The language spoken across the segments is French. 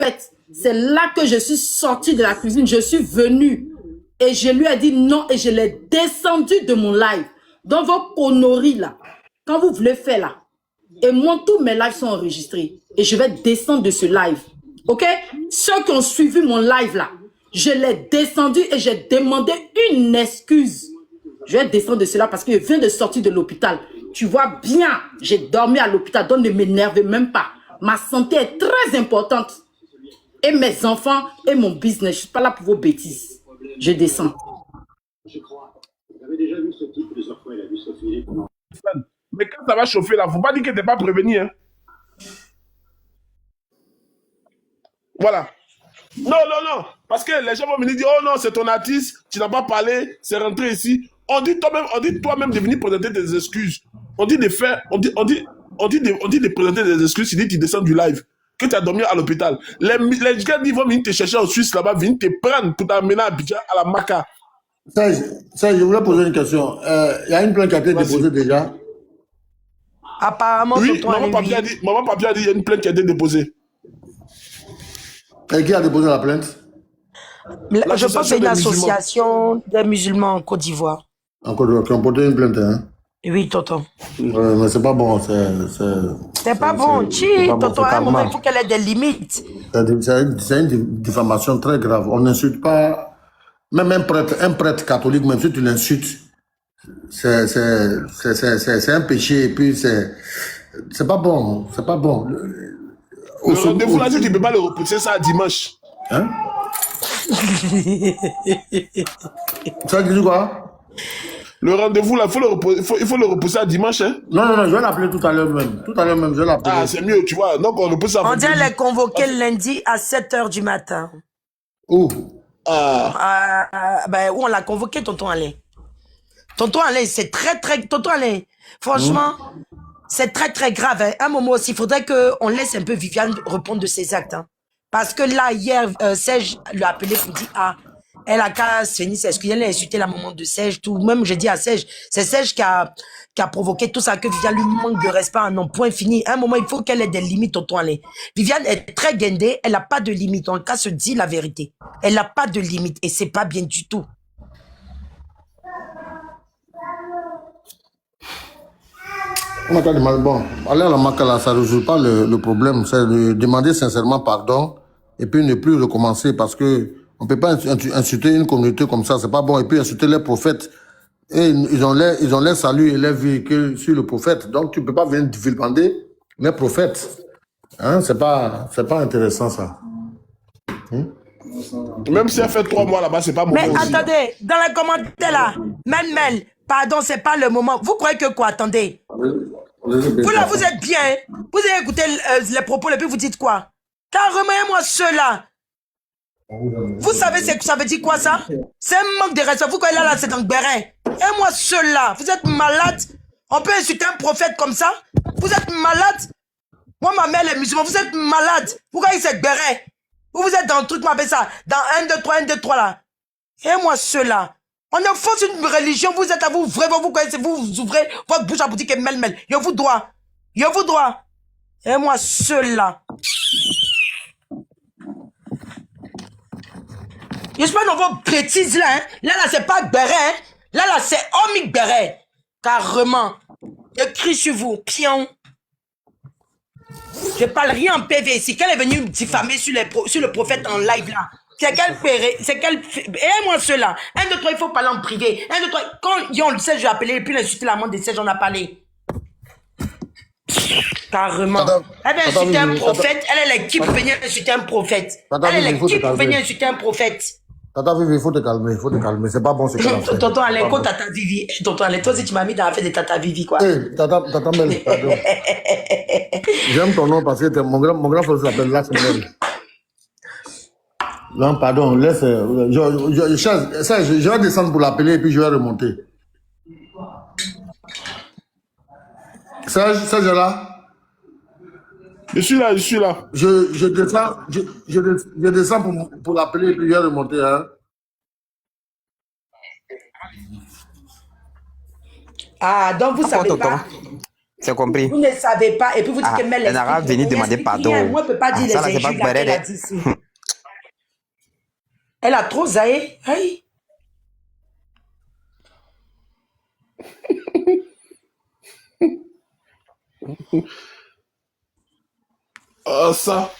fait. C'est là que je suis sortie de la cuisine. Je suis venue. Et je lui ai dit non. Et je l'ai descendu de mon live. Dans vos conneries là. Quand vous voulez faire là. Et moi, tous mes lives sont enregistrés. Et je vais descendre de ce live. Ok? Ceux qui ont suivi mon live là. Je l'ai descendu et j'ai demandé une excuse. Je vais descendre de cela parce que je viens de sortir de l'hôpital. Tu vois bien, j'ai dormi à l'hôpital, donc ne m'énervez même pas. Ma santé est très importante. Et mes enfants et mon business. Je ne suis pas là pour vos bêtises. Je descends. Mais quand ça va chauffer là, faut pas dire que t'es pas prévenu. Hein. Voilà. Non. Parce que les gens vont venir dire, oh non, c'est ton artiste, tu n'as pas parlé, c'est rentré ici. On dit toi-même de venir présenter des excuses. On dit de faire, on dit de présenter des excuses, tu dis tu descends du live, que tu as dormi à l'hôpital. Les gars ils vont venir te chercher en Suisse là-bas, venir te prendre pour t'amener à Abidjan, à la Maca. Ça, je voulais poser une question. Il y a une plainte qui a été déposée déjà. Apparemment, oui, maman Papi a dit, il y a une plainte qui a été déposée. Et qui a déposé la plainte? Je pense que c'est une association des musulmans en Côte d'Ivoire. En Côte d'Ivoire, qui ont porté une plainte, hein? Oui, tonton. Mais c'est pas bon. C'est pas bon. Tonton, à un moment, il faut qu'elle ait des limites. C'est une diffamation très grave. On n'insulte pas. Même un prêtre catholique, même si tu l'insultes, c'est un péché. Et puis, c'est pas bon. C'est pas bon. Le rendez-vous là, tu ne peux pas le repousser ça à dimanche. Hein? Ça dit quoi? Le rendez-vous là, il faut le repousser à dimanche. Hein? Non, je vais l'appeler tout à l'heure même. Tout à l'heure même, je vais l'appeler. Ah, c'est mieux, tu vois. Donc, on repousse à on dit les convoquer lundi à 7h du matin. Où? Ben, où on l'a convoqué, tonton Alain. Tonton Alain, c'est très, tonton Alain, franchement, c'est très, très grave. Hein. Un moment aussi, il faudrait qu'on laisse un peu Viviane répondre de ses actes. Hein. Parce que là, hier, Serge lui a appelé pour dire, elle a qu'à se venir s'excuser, elle a insulté la maman de Serge, tout. Même, j'ai dit à Serge, c'est Serge qui a provoqué tout ça, que Viviane lui manque de respect à non point fini. À un moment, il faut qu'elle ait des limites, tonton Alain. Viviane est très guindée, elle n'a pas de limite. En cas, se dit la vérité. Elle n'a pas de limite et c'est pas bien du tout. Bon, aller à la Makala, ça ne résout pas le problème. C'est de demander sincèrement pardon et puis ne plus recommencer parce que on ne peut pas insulter une communauté comme ça, c'est pas bon. Et puis insulter les prophètes. Et ils ont les saluts et les véhicules sur le prophète. Donc tu ne peux pas venir vilipender les prophètes. Hein? C'est pas intéressant ça. Même si elle fait 3 mois là-bas, c'est pas bon. Mais attendez, dans les commentaires là, Mel, pardon, c'est pas le moment. Vous croyez que quoi? Attendez. Vous là, vous êtes bien. Vous avez écouté les propos et puis vous dites quoi? Carrément, moi ceux-là. Vous savez ce que ça veut dire quoi ça? C'est un manque de respect. Vous croyez là, c'est un bérin. Et moi ceux-là, vous êtes malade. On peut insulter un prophète comme ça? Vous êtes malade? Moi, ma mère est musulmane, vous êtes malade. Pourquoi il s'est bérin? Vous êtes dans le truc, m'appelle ça. Dans 1, 2, 3 là. Et moi ceux-là. On est force une religion, vous êtes à vous, vraiment, vous connaissez, vous ouvrez votre bouche à boutique et mel. Je vous dois. Et moi, ceux-là. Je suis pas dans vos bêtises là, hein. Là, c'est pas Béret, hein. Là, c'est Omic Béret. Carrément. Je crie sur vous, pion. Je parle rien en PV ici. Qu'elle est venue diffamer sur le prophète en live là. C'est quel... Et moi ceux-là. 1, 2, 3, il faut parler en privé. 1, 2, 3. Quand ils ont le Serge, j'ai appelé et puis l'insulter la main de Serge, on a parlé. Carrément. Elle vient insulter un prophète. Elle est l'équipe pour venir insulter un prophète. Elle est l'équipe pour venir insulter un prophète. Tata Vivi, il faut te calmer, c'est pas bon ce qu'elle a fait. Tonton Alain, quand Tata Vivi, tonton Alain, toi aussi tu m'as mis dans la fête de Tata Vivi, quoi. Hey, Tata Mel, pardon. J'aime ton nom parce que mon grand frère s'appelle Lax Mel. Non, pardon, laisse. Je vais descendre pour l'appeler et puis je vais remonter. Serge est là? Je suis là. Je descends pour l'appeler et puis je vais remonter. Hein. Ah, donc vous savez pas. C'est compris. Vous ne savez pas. Et puis vous dites que Mel elle n'aura explique. venu On demander n'explique pardon. rien. Moi, je ne peux pas dire Ça, là, les c'est pas injures là qu'elle a dit ici. Elle a trop zaï. Aïe. Ça.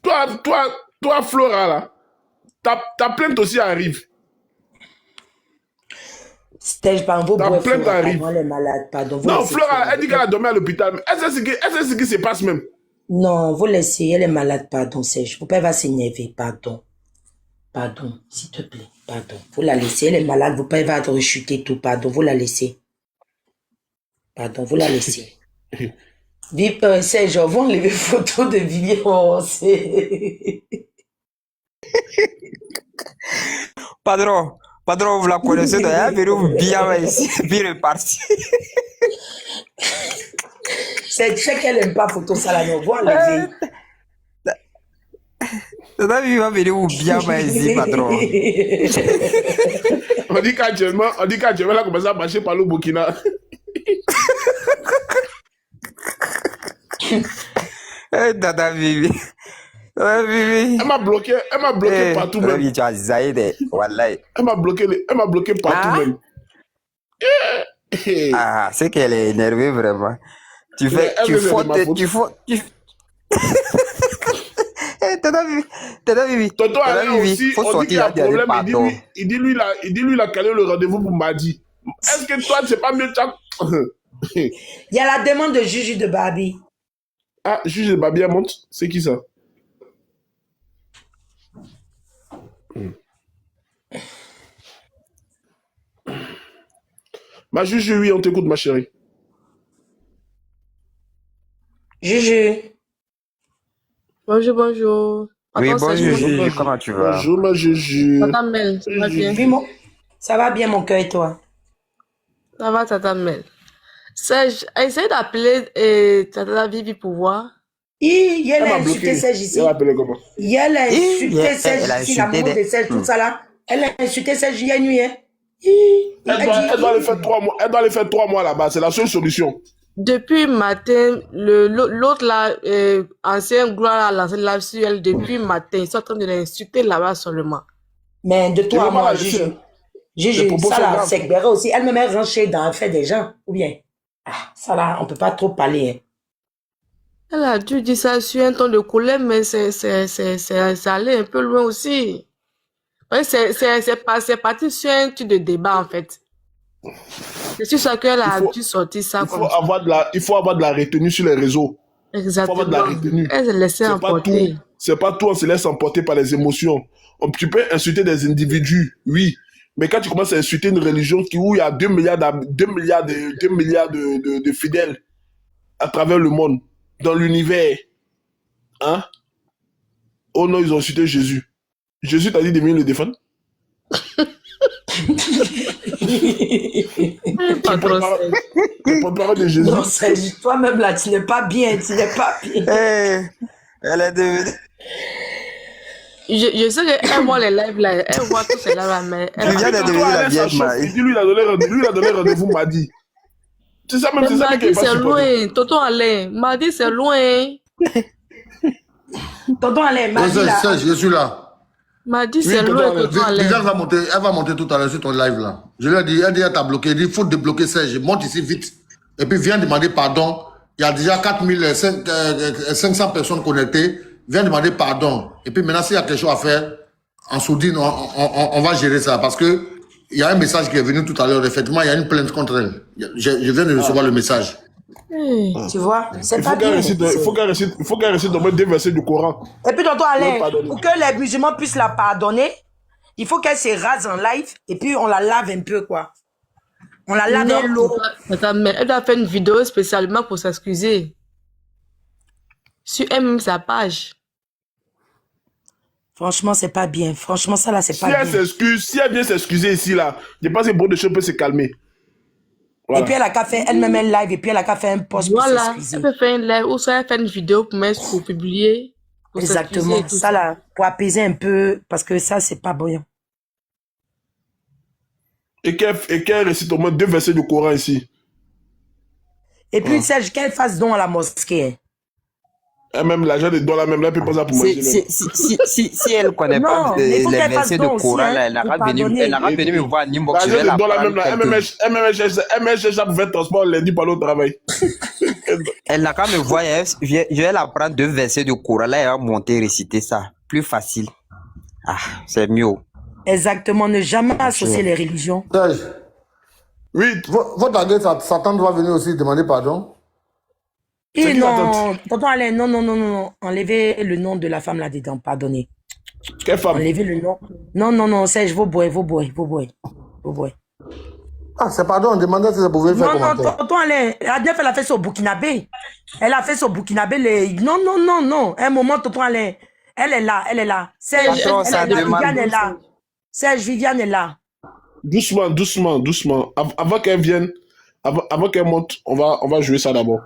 Toi, Flora, là, ta plainte aussi arrive. Stage, par vos Ta bois, plainte Flora, arrive. pardon, elle est malade, pardon. Vous Non, laissez Flora, Flora. elle dit qu'elle a dormi à l'hôpital. Mais elle sait ce qui se passe même. Non, vous laissez, elle est malade, pardon, Serge. Vous pouvez pas s'énerver, pardon. Pardon, s'il te plaît, pardon. Vous la laissez, elle est malade, vous pouvez pas rechuter tout, pardon, vous la laissez. Pardon, vous la laissez. Serge, on va enlever photo de Vivian. Oh, Padron, vous la connaissez, donc elle venu bien ici, puis reparti. C'est check qu'elle n'aime pas photo ça là, non, on va enlever. Tata Vivi va venir bien ici, patron. On dit qu'actuellement, elle a commencé à marcher par le Burkina. Tata Vivi. Elle m'a bloqué partout même. Tu as zaïde, wallahi. Elle m'a bloqué partout même. C'est qu'elle est énervée vraiment. Tu fais, Tata Vivi. Tonton Alain aussi, on dit qu'il y a un problème. Il dit lui, il a calé le rendez-vous pour mardi. Est-ce que toi, c'est pas mieux Il y a la demande de Juju de Barbie. Ah, Juju de Barbie, elle monte. C'est qui ça? Ma Juju, oui, on t'écoute, ma chérie. Juju. Bonjour, bonjour. Oui, Attends, bonjour, Serge, Juju, comment tu vas? Bonjour, ma Juju. Tata Mel, ça va bien? Ça va bien, mon cœur, et toi? Ça va, Tata Mel. Serge, essaye d'appeler Tata Vivi pour voir. Il a Elle m'a insulté bloqué. Serge ici. Elle a appelé comment? Il a insulté elle a Serge ici, la insulté maman de des- Serge, tout ça là. Elle a insulté Serge il y a une nuit. Hein. Elle doit aller faire 3 mois. Elle doit aller faire 3 mois là-bas. C'est la seule solution. Depuis matin, l'autre là, ancien gloire a lancé la sur elle depuis matin. Ils sont en train de l'insulter là-bas seulement. Mais de toi à vais pas moi, la laisser. Les Juju, propos ça sont là, graves. c'est que aussi, elle me met ranchée dans le fait des gens, ou bien? Ah, ça là, on peut pas trop parler. Hein. Elle a dû dire ça sur un ton de colère, mais c'est allé un peu loin aussi. Ouais, c'est parti sur un truc de débat, en fait. C'est sur ça qu'elle a dû sortir ça Il comme faut ça. avoir de la retenue sur les réseaux. Exactement. avoir de la retenue. Elle se laissait C'est pas emporter. tout. C'est pas tout, on se laisse emporter par les émotions. Tu peux insulter des individus, oui. Mais quand tu commences à insulter une religion où il y a 2 milliards de fidèles à travers le monde, dans l'univers, hein? Oh non, ils ont insulté Jésus. Jésus t'a dit de venir le défendre. Pas trop sérieux. Le porte-parole de Jésus. Non, Serge, toi-même là, tu n'es pas bien, tu n'es pas bien. Elle est devenue. Je sais qu'elle voit les lives là, elle voit tous ces lives là, mais elle Viens de devenir la vieille Il Maï. dit lui, il a donné rendez-vous mardi. C'est ça même, c'est ça qui Mardi est pas c'est supporté. loin, Tonton Alain. Mardi c'est loin. Tonton Alain, m'a dit là. Serge, je suis là. Mardi c'est Tonton loin, Alain. Tonton Alain. Déjà, elle va monter tout à l'heure sur ton live là. Je lui ai dit, elle t'a bloqué. Il dit, il faut débloquer Serge. Monte ici vite. Et puis viens demander pardon. Il y a déjà 500 personnes connectées. Viens demander pardon. Et puis maintenant, s'il y a quelque chose à faire, en sourdine, on va gérer ça. Parce que il y a un message qui est venu tout à l'heure. Effectivement, il y a une plainte contre elle. Je viens de recevoir le message. Hey. Tu vois, c'est Il pas faut qu'elle bien. récite, au moins 2 versets du Coran. Et puis, tonton Alain, pardonner. pour que les musulmans puissent la pardonner, il faut qu'elle se rase en live et puis on la lave un peu, quoi. On la lave dans l'eau. Elle doit faire une vidéo spécialement pour s'excuser. Sur elle-même sa page. Franchement, c'est pas bien. Franchement, ça là, c'est Si pas elle bien. s'excuse, si elle vient s'excuser ici, là, je pense que beaucoup de choses peuvent se calmer. Voilà. Et puis, elle a qu'à faire elle-même un live et puis elle a qu'à faire un post pour Voilà, s'excuser. elle peut faire une live ou soit elle fait une vidéo pour mettre, pour publier. Pour Exactement. s'excuser et tout Ça là, pour apaiser un peu, parce que ça, c'est pas bon. Et qu'elle récite au moins 2 versets du Coran ici. Et puis, Serge, qu'elle fasse don à la mosquée. Et même l'argent de dollars, même là, elle peut pas ça pour manger. Si elle ne connaît pas Non, mais il faut les qu'elle fasse versets de don aussi, Coran, hein, là, elle n'a pour qu'à venir pardonner. me voir à Nimbox. Je vais L'argent la de dollars, prendre même là, elle cherche ça pour faire transport lundi pour aller au travail. Elle n'a qu'à me voir, je vais la prendre 2 versets de Coran, là, elle va monter, réciter ça. Plus facile. Ah, c'est mieux. Exactement, ne jamais associer les religions. Serge, Oui, votre adresse, sa tante va venir aussi demander pardon. C'est Et qui la non, tonton Alain, non. Enlevez le nom de la femme là-dedans, pardonnez. quelle femme? Enlevez le nom. Non, Serge, vos boys. Ah, c'est pardon, on demandait si ça pouvait faire Non, commentaire. tonton Alain, la dernière fois, elle a fait ça au Burkinabé. Elle a fait ça au Burkinabé. Non. Un moment, tonton Alain, elle est là. Serge, Patron, ça elle est là. demande. Viviane est là. Serge, Viviane est là. Doucement. Avant qu'elle vienne, avant qu'elle monte, on va jouer ça d'abord.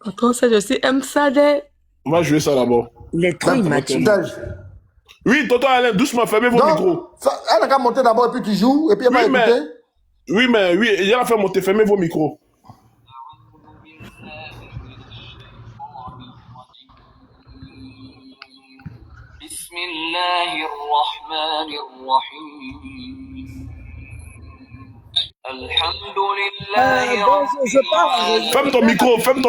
Patron, ça, je sais, aime ça, des... On va jouer ça d'abord. Il est trop immature. Serge, Oui, tonton Alain, doucement, fermez vos micros. donc, elle a qu'à monter d'abord et puis tu joues et puis elle va Oui, mais- écouter. Oui, il y a la fait monter, fermez vos micros. بسم الله الرحمن الرحيم الحمد لله رب Ferme ton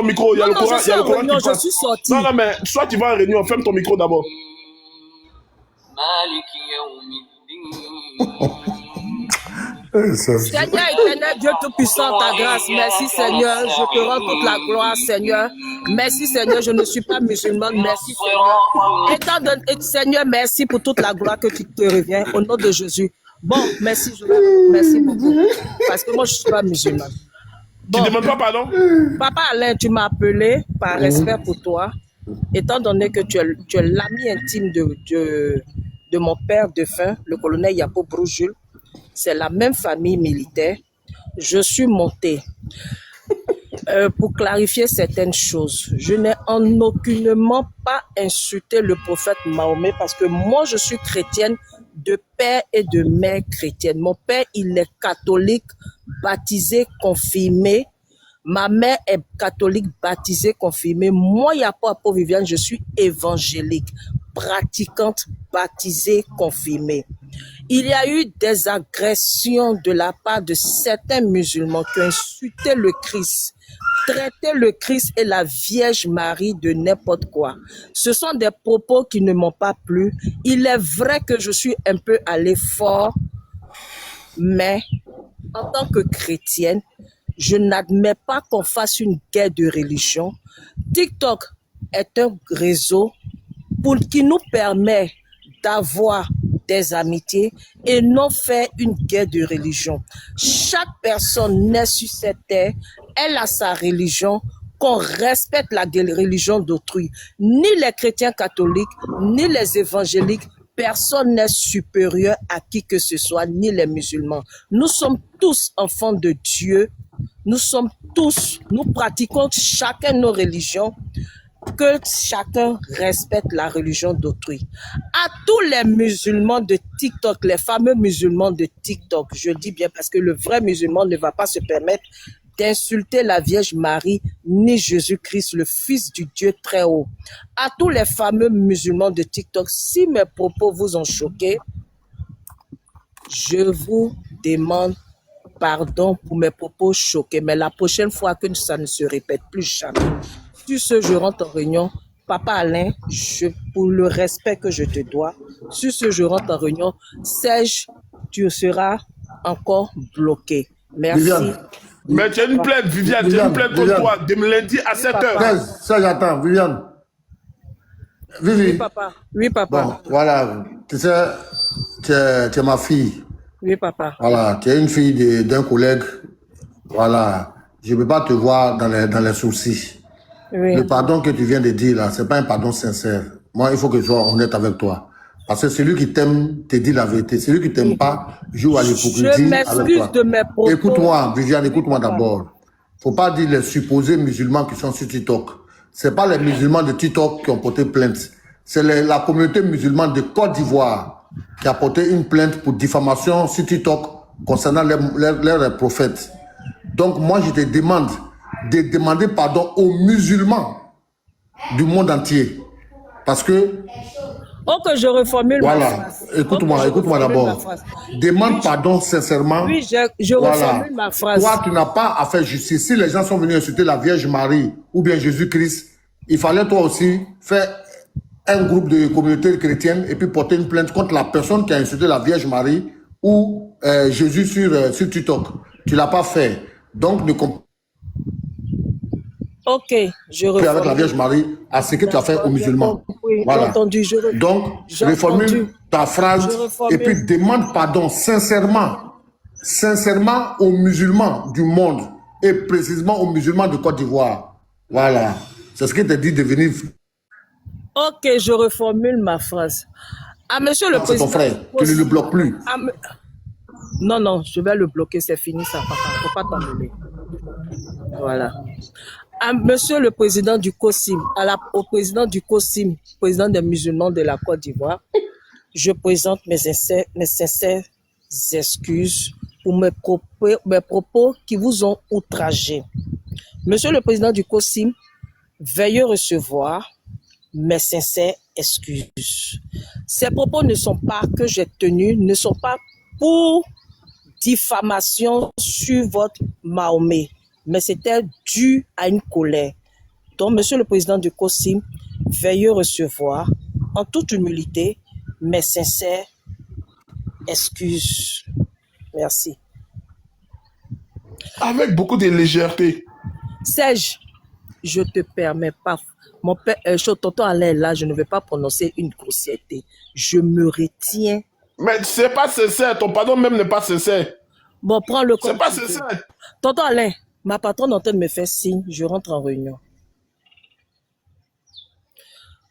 micro, il y a le Coran, il y a le Coran qui passe. suis sortie. Non, mais soit tu vas en réunion, ferme ton micro d'abord. مالك يوم الدين Seigneur éternel, Dieu Tout-Puissant, ta grâce. Merci Seigneur, je te rends toute la gloire Seigneur. Merci Seigneur, je ne suis pas musulmane. Merci Seigneur. Étant donné, Seigneur, merci pour toute la gloire que tu te reviens au nom de Jésus. Bon, merci, merci beaucoup. Parce que moi, je ne suis pas musulmane. Tu Bon, demandes pas pardon? Papa Alain, tu m'as appelé par respect pour toi, étant donné que tu es l'ami intime de mon père défunt, le colonel Yapo Broujul. C'est la même famille militaire. Je suis montée pour clarifier certaines choses. Je n'ai en aucunement pas insulté le prophète Mahomet parce que moi, je suis chrétienne de père et de mère chrétienne. Mon père, il est catholique, baptisé, confirmé. Ma mère est catholique, baptisée, confirmée. Moi, Yapo Viviane, je suis évangélique, pratiquante, baptisée, confirmée. Il y a eu des agressions de la part de certains musulmans qui ont insulté le Christ, traité le Christ et la Vierge Marie de n'importe quoi. Ce sont des propos qui ne m'ont pas plu. Il est vrai que je suis un peu allée fort, mais en tant que chrétienne, je n'admets pas qu'on fasse une guerre de religion. TikTok est un réseau qui nous permet d'avoir des amitiés et non faire une guerre de religion. Chaque personne naît sur cette terre, elle a sa religion, qu'on respecte la religion d'autrui. Ni les chrétiens catholiques, ni les évangéliques, personne n'est supérieur à qui que ce soit, ni les musulmans. Nous sommes tous enfants de Dieu. Nous pratiquons chacun nos religions. Que chacun respecte la religion d'autrui. À tous les musulmans de TikTok, les fameux musulmans de TikTok, je dis bien parce que le vrai musulman ne va pas se permettre d'insulter la Vierge Marie ni Jésus-Christ, le Fils du Dieu très haut. À tous les fameux musulmans de TikTok, si mes propos vous ont choqué, je vous demande pardon pour mes propos choqués, mais la prochaine fois que ça ne se répète plus jamais. Sur ce, je rentre en réunion. Papa Alain, pour le respect que je te dois, sur ce, je rentre en réunion. Serge, tu seras encore bloqué. Merci. Viviane. Mais tu as une plainte, Viviane, tu as une plainte contre toi, de lundi à 7h. Serge, attends, Viviane. Vivi. Oui, papa. Oui, papa. Bon, voilà. Tu sais, tu es ma fille. Oui, papa. Voilà, tu es une fille d'un collègue. Voilà. Je ne peux pas te voir dans les soucis. Oui. Le pardon que tu viens de dire là, ce n'est pas un pardon sincère. Moi, il faut que je sois honnête avec toi. Parce que celui qui t'aime te dit la vérité. Celui qui ne t'aime pas joue à l'hypocrisie Je avec m'excuse toi. de mes propos. Écoute-moi, Viviane, écoute-moi d'abord. Il ne faut pas dire les supposés musulmans qui sont sur TikTok. Ce n'est pas les musulmans de TikTok qui ont porté plainte. C'est la communauté musulmane de Côte d'Ivoire qui a porté une plainte pour diffamation sur TikTok concernant leurs prophètes. Donc moi, je te demande de demander pardon aux musulmans du monde entier. Parce que... Oh, que je reformule ma Voilà, phrase. écoute-moi d'abord. Demande pardon sincèrement. Oui, je reformule ma phrase. Toi, tu n'as pas à faire justice. Si les gens sont venus insulter la Vierge Marie ou bien Jésus-Christ, il fallait toi aussi faire un groupe de communautés chrétiennes et puis porter une plainte contre la personne qui a insulté la Vierge Marie ou Jésus sur TikTok. Tu ne l'as pas fait. Donc, ne comprends Ok, je pas avec la reformule. Vierge Marie à ce que tu as fait aux musulmans. Oui, Voilà. j'ai entendu. Donc, J'ai reformule entendu. ta phrase Je reformule. et puis demande pardon sincèrement aux musulmans du monde et précisément aux musulmans de Côte d'Ivoire. Voilà. C'est ce qui te dit de venir. Ok, je reformule ma phrase. À monsieur le C'est président. ton frère. Tu ne le bloques plus. Non, non, je vais le bloquer, c'est fini ça, papa. Faut pas t'enlever. Voilà. À monsieur le président du COSIM, au président du COSIM, président des musulmans de la Côte d'Ivoire, je présente mes sincères excuses pour mes propos qui vous ont outragé. Monsieur le président du COSIM, veuillez recevoir mes sincères excuses. Ces propos ne sont pas que j'ai tenus, ne sont pas pour diffamation sur votre Mahomet, mais c'était dû à une colère. Donc, monsieur le président du COSIM, veuillez recevoir en toute humilité mes sincères excuses. Merci. Avec beaucoup de légèreté. Serge, je te permets pas. Mon père, tonton Alain, là, je ne vais pas prononcer une grossièreté. Je me retiens. Mais c'est pas sincère. Ton pardon même n'est pas sincère. Bon, prends le compte. C'est pas sincère. Tonton Alain, ma patronne est en train de me faire signe. Je rentre en réunion.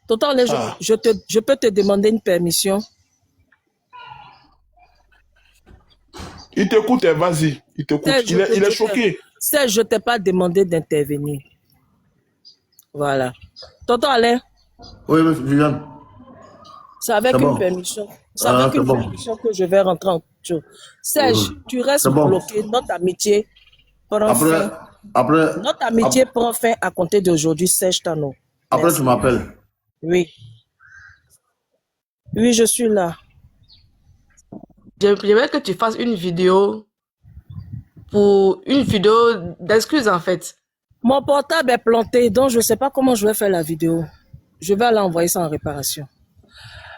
Tonton Alain, je peux te demander une permission? Il t'écoute, vas-y. Il t'écoute. Il est choqué. Serge, je ne t'ai pas demandé d'intervenir. Voilà. Tonton Alain. Oui, Viviane. C'est avec une permission. C'est avec une permission que je vais rentrer en tour. Serge, tu restes bloqué. Notre amitié prend fin. Notre amitié prend fin à compter d'aujourd'hui, Serge Tano. Après, merci. Tu m'appelles. Oui. Oui, je suis là. J'aimerais que tu fasses une vidéo d'excuses en fait. Mon portable est planté, donc je ne sais pas comment je vais faire la vidéo. Je vais aller envoyer ça en réparation.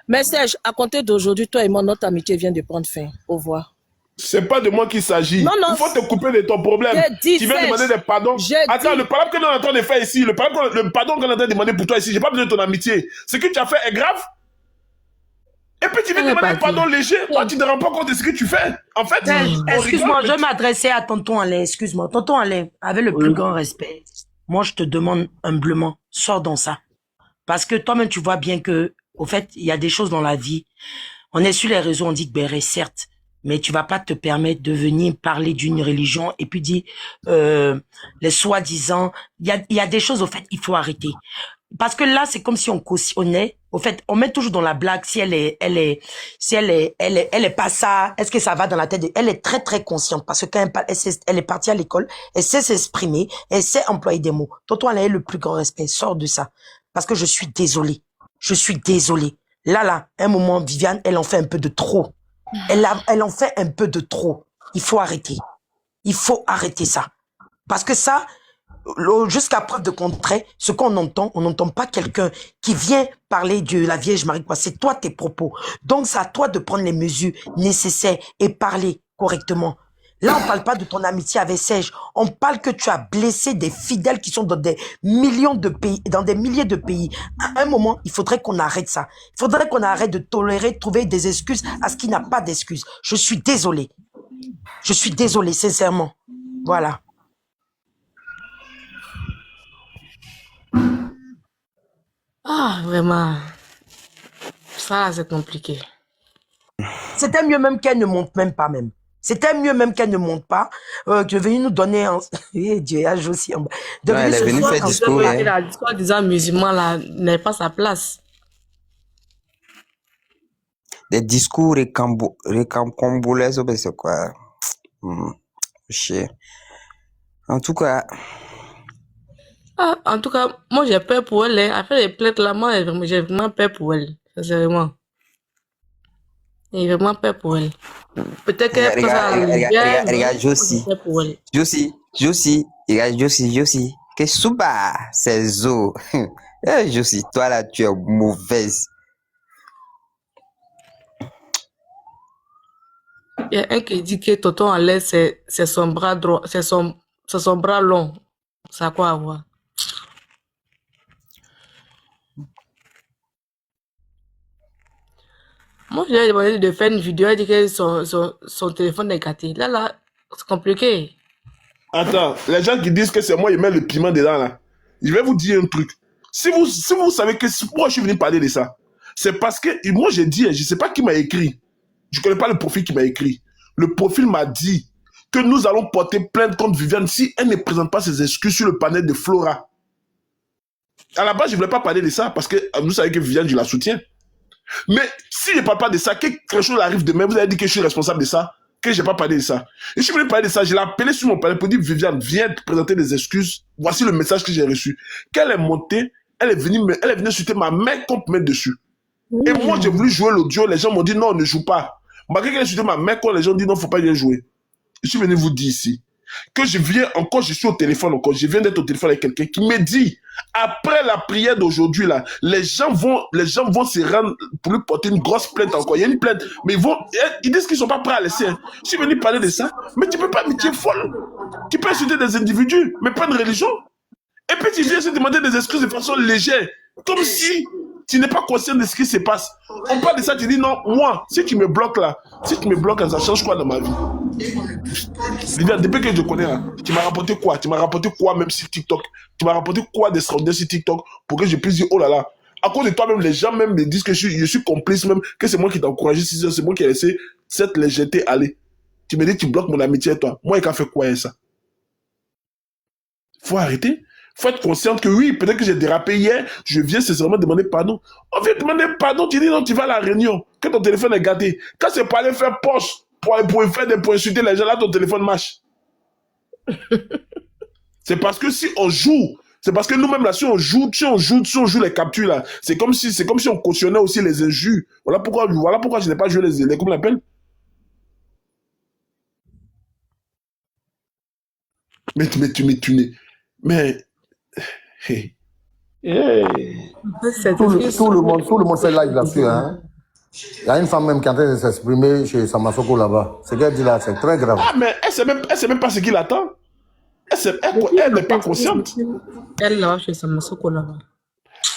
Mais Serge, à compter d'aujourd'hui, toi et moi, notre amitié vient de prendre fin. Au revoir. C'est pas de moi qu'il s'agit. Non, non. Il faut te couper de ton problème. Dit, tu viens demander des pardons. Attends, le pardon que nous sommes en train de faire ici, le pardon qu'on est en train de demander pour toi ici, j'ai pas besoin de ton amitié. Ce que tu as fait est grave. Et puis tu viens demander un pardon léger. Toi, tu ne te rends pas compte de ce que tu fais. En fait, excuse-moi, je vais m'adresser à tonton Alain. Excuse-moi. Tonton Alain, avec le plus grand respect, moi, je te demande humblement, sors dans ça. Parce que toi-même, tu vois bien que, au fait, il y a des choses dans la vie. On est sur les réseaux, on dit que béret, certes, mais tu vas pas te permettre de venir parler d'une religion et puis dire les soi-disant. Il y a des choses, au fait, il faut arrêter. Parce que là, c'est comme si on cautionnait. Au fait, on met toujours dans la blague si elle est pas ça. Est-ce que ça va dans la tête elle est très très consciente parce que quand elle est partie à l'école, elle sait s'exprimer, elle sait employer des mots. Tonton, elle a le plus grand respect. Sors de ça. Parce que je suis désolée. Je suis désolée. Là, un moment, Viviane, elle en fait un peu de trop. Elle en fait un peu de trop. Il faut arrêter. Il faut arrêter ça. Parce que ça, jusqu'à preuve de contraire, ce qu'on entend, on n'entend pas quelqu'un qui vient parler de la Vierge Marie. C'est toi tes propos. Donc, c'est à toi de prendre les mesures nécessaires et parler correctement. Là, on parle pas de ton amitié avec Serge. On parle que tu as blessé des fidèles qui sont dans des millions de pays, dans des milliers de pays. À un moment, il faudrait qu'on arrête ça. Il faudrait qu'on arrête de tolérer, trouver des excuses à ce qui n'a pas d'excuses. Je suis désolée. Je suis désolée, sincèrement. Voilà. Ah, vraiment. Ça, c'est compliqué. C'était mieux même qu'elle ne monte même pas même. C'était mieux même qu'elle ne monte pas. Que venue nous donner un... Dieu a joué aussi en bas. Non, elle est venue faire discours. La discours des musulmans là n'est pas sa place. des discours récambolesques, c'est quoi? Chier. En tout cas, Ah, en tout cas, moi j'ai peur pour elle. Hein. Après les plaintes là, moi j'ai vraiment peur pour elle. Sincèrement. J'ai vraiment peur pour elle. Peut-être qu'elle prend ça en bien, regarde j'ai Josie. peur pour elle. Josie, regarde Josie. Que souba, c'est zo. Eh, Josie, toi là, tu es mauvaise. Il y a un qui dit que Tonton en l'air, c'est son bras droit, c'est son bras long. Ça a quoi à voir? Moi, je lui ai demandé de faire une vidéo, elle dit que son téléphone est gâté. Là, c'est compliqué. Attends, les gens qui disent que c'est moi qui mets le piment dedans là, je vais vous dire un truc. Si vous savez que moi je suis venu parler de ça, c'est parce que moi j'ai dit, je ne sais pas qui m'a écrit, je ne connais pas le profil qui m'a écrit. Le profil m'a dit que nous allons porter plainte contre Viviane si elle ne présente pas ses excuses sur le panel de Flora. À la base, je ne voulais pas parler de ça parce que vous savez que Viviane, je la soutiens. Mais si je ne parle pas de ça, que quelque chose arrive demain, vous allez dire que je suis responsable de ça, que je n'ai pas parlé de ça. Et je suis venu parler de ça, je l'ai appelé sur mon panel pour dire Viviane, viens te présenter des excuses. Voici le message que j'ai reçu. Qu'elle est montée, elle est venue insulter ma mère contre me mettre dessus. Et moi, j'ai voulu jouer l'audio, les gens m'ont dit non, ne joue pas. Malgré qu'elle a insulté ma mère, quand les gens ont dit non, il ne faut pas bien jouer. Je suis venu vous dire ici que je viens encore, je suis au téléphone encore, je viens d'être au téléphone avec quelqu'un qui me dit, après la prière d'aujourd'hui là, les gens vont se rendre pour lui porter une grosse plainte encore. Il y a une plainte, mais ils disent qu'ils ne sont pas prêts à laisser. Hein. Je suis venu parler de ça, mais tu peux pas, mais tu es folle. Tu peux insulter des individus, mais pas une religion. Et puis tu viens se demander des excuses de façon légère, comme si tu n'es pas conscient de ce qui se passe. On parle de ça, tu dis non, moi, si tu me bloques là, ça change quoi dans ma vie? Viviane, depuis que je te connais là, tu m'as rapporté quoi? Tu m'as rapporté quoi même sur TikTok? Tu m'as rapporté quoi d'extraordinaire sur TikTok pour que je puisse dire oh là là. À cause de toi même, les gens même me disent que je suis complice même, que c'est moi qui t'ai encouragé, c'est moi qui ai laissé cette légèreté aller. Tu me dis tu bloques mon amitié à toi. Moi, il a fait quoi hein, ça? Faut arrêter. Faut être consciente que oui, peut-être que j'ai dérapé hier, je viens sincèrement demander pardon. On vient demander pardon, tu dis non, tu vas à la réunion, que ton téléphone est gâté. Quand c'est pour aller faire poche, pour insulter les gens, là, ton téléphone marche. C'est parce que si on joue, c'est parce que nous-mêmes, là, si on joue les captures, là, c'est comme si on cautionnait aussi les injures. Voilà pourquoi je n'ai pas joué les comment on l'appelle? Mais hey. Tout le monde fait live là-dessus. Hein. Il y a une femme même qui est en train de s'exprimer chez Samasoko là-bas. Ce qu'elle dit là, c'est très grave. Ah, mais elle sait même pas ce qu'il attend. Elle n'est pas consciente. Elle là, chez Samasoko là-bas.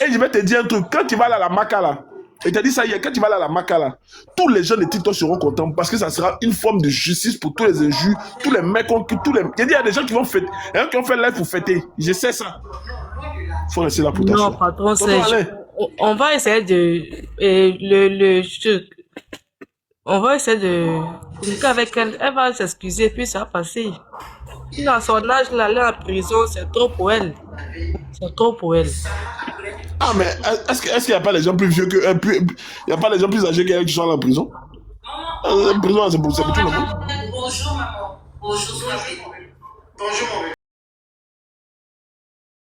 Et je vais te dire un truc. Quand tu vas à la Maca là, et tu as dit ça hier, quand tu vas à la Maca là, tous les gens de TikTok seront contents parce que ça sera une forme de justice pour tous les injures, tous les mecs, tous les. J'ai dit, il y a des gens qui vont fêter, qui ont fait live pour fêter. Je sais ça. Faut rester là pour ta Non, patron, on va essayer on va essayer de communiquer avec elle. Elle va s'excuser, puis ça va passer. Puis à son âge, là, elle est en prison, c'est trop pour elle. C'est trop pour elle. Ah, mais est-ce qu'il n'y a pas les gens plus vieux que. Il n'y a pas les gens plus âgés qu'elle qui sont en prison? En prison, c'est pour tout le monde. Bonjour, maman. Bonjour, mon bébé.